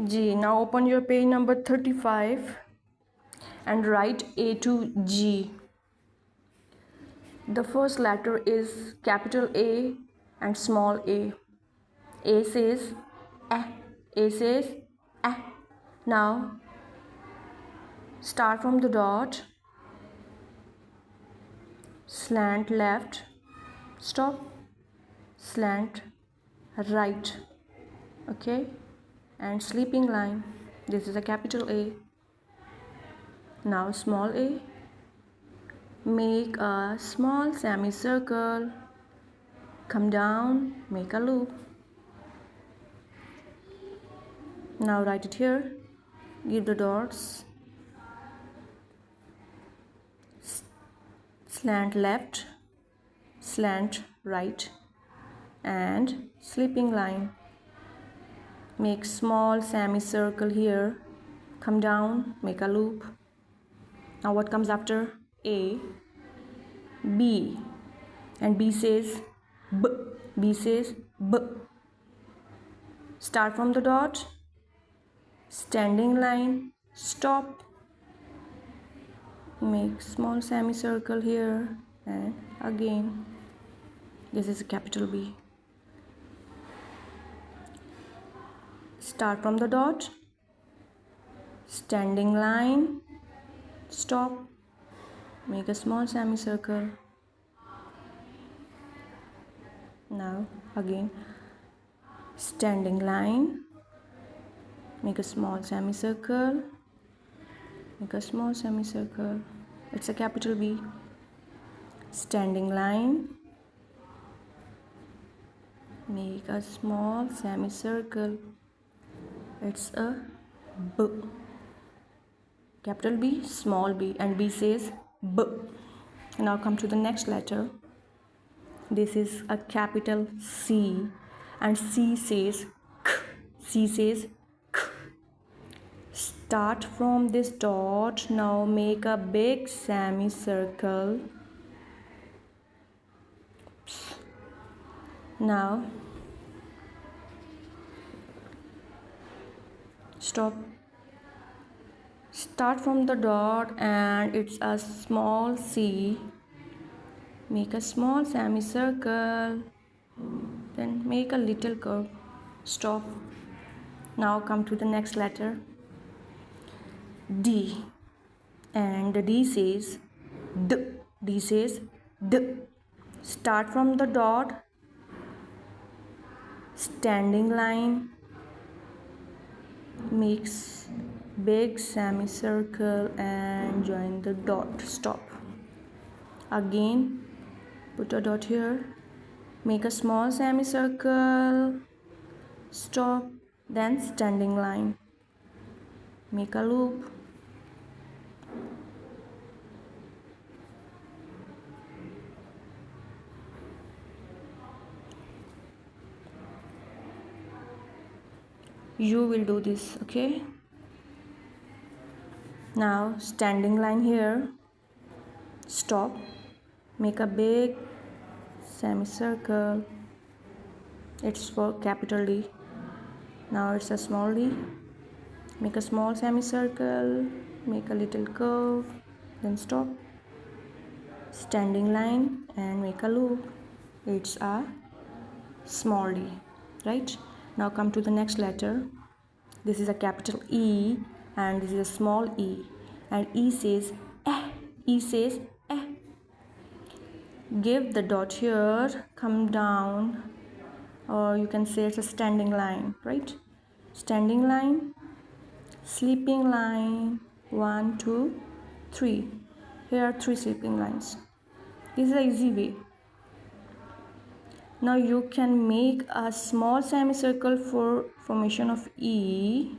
G. Now open your page number 35 and write A to G. The first letter is capital A and small a. A says A. A says A. Now start from the dot, slant left, stop, slant right, okay, and sleeping line. This is a capital A. Now small a, make a small semicircle, come down, make a loop. Now write it here, give the dots, slant left, slant right, and sleeping line. Make small semicircle here, come down, make a loop. Now what comes after A? B, and B says B. B says B. Start from the dot, standing line, stop, make small semicircle here, and again. This is a capital B. Start from the dot, standing line, stop, make a small semicircle. Now again, standing line, make a small semicircle, make a small semicircle. It's a capital B. Standing line, make a small semicircle. It's a B. Capital B, small b, and B says B. Now come to the next letter. This is a capital C, and C says K. C says K. Start from this dot. Now make a big semicircle. Oops. Now stop. Start from the dot, and it's a small C. Make a small semicircle, then make a little curve. Stop. Now come to the next letter, D, and the D says D. D says D. Start from the dot, standing line, makes big semicircle and join the dot. Stop. Again, put a dot here, make a small semicircle, stop, then standing line, make a loop. You will do this, okay? Now standing line here, stop, make a big semicircle. It's for capital D. Now it's a small d, make a small semicircle, make a little curve, then stop, standing line, and make a loop. It's a small d, right? Now come to the next letter. This is a capital E, and this is a small e, and E says eh. E says eh. Give the dot here, come down, or you can say it's a standing line, right? Standing line, sleeping line, 1 2 3. Here are 3 sleeping lines. This is an easy way. Now you can make a small semicircle for formation of E,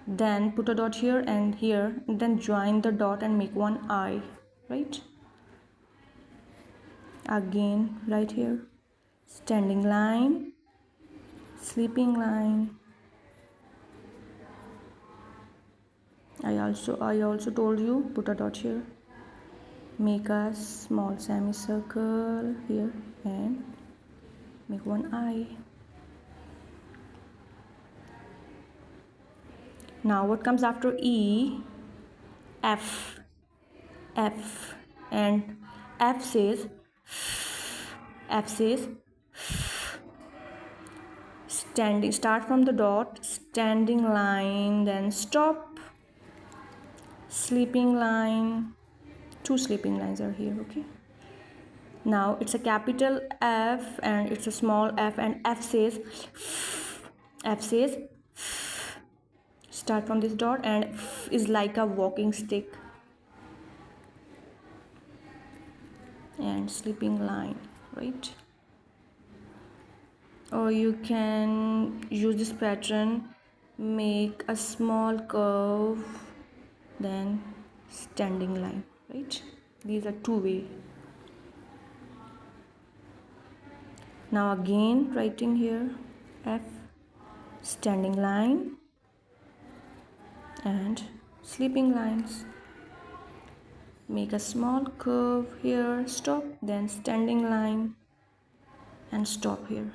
then put a dot here and here, and then join the dot and make one I, right? Again right here, standing line, sleeping line. I also told you, put a dot here, make a small semicircle here and make one I. Now what comes after E? F. F. And F says standing. Start from the dot, standing line, then stop, sleeping line. Two sleeping lines are here, okay? Now it's a capital F and it's a small f, and F says start from this dot, and F is like a walking stick and sleeping line, right? Or you can use this pattern, make a small curve, then standing line, right? These are two ways. Now again writing here F, standing line and sleeping lines. Make a small curve here, stop, then standing line and stop here,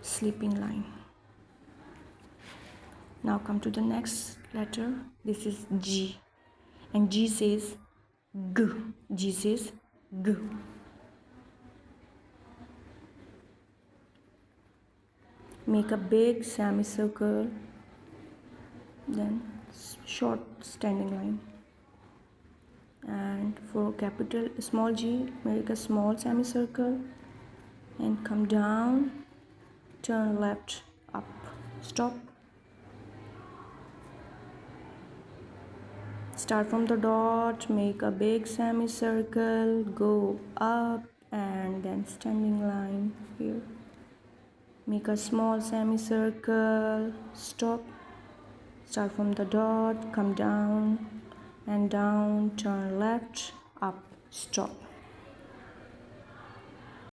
sleeping line. Now come to the next letter. This is G, and G says G. G says G. Make a big semicircle, then short standing line. And for capital small G, make a small semicircle and come down, turn left, up, stop. Start from the dot, make a big semicircle, go up, and then standing line here. Make a small semicircle, stop. Start from the dot, come down and down, turn left, up, stop.